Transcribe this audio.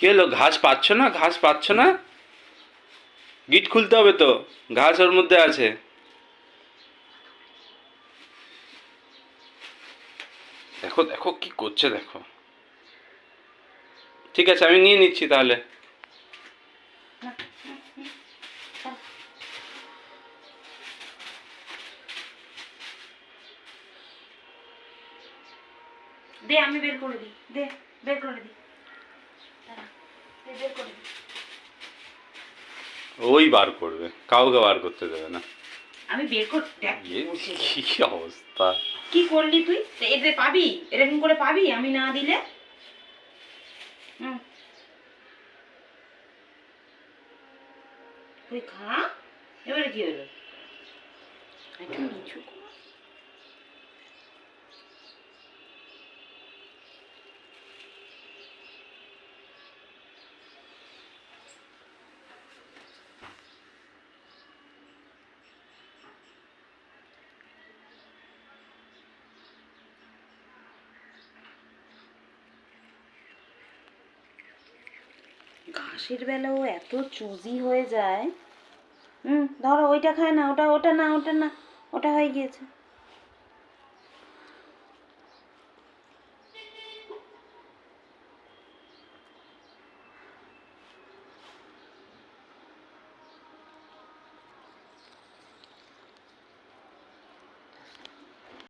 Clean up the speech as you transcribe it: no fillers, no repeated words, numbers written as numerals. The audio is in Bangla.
কি হলো, ঘাস পাচ্ছ না? ঘাস পাচ্ছ না? গিট খুলতে হবে তো, ঘাস ওর মধ্যে আছে। দেখো দেখো কি করছে দেখো। ঠিক আছে, আমি নিয়ে নিচ্ছি তাহলে। দে, আমি বের করে দিই। দে, বের করে দিই। বের করে দিই। ওই বার করবে, কাউকে বার করতে দেবে না। আমি বের কর। দেখ কি অবস্থা! কি করলি তুই? এতে পাবি? এরকম করে পাবি আমি না দিলে? তুই খা। এবারে কি হলো? একটু নিচু কর। ঘাসের বেলাও এত চুজি হয়ে যায়। ধরো ওইটা খায় না, ওটা ওটা না, ওটা না, ওটা হয়ে গিয়েছে।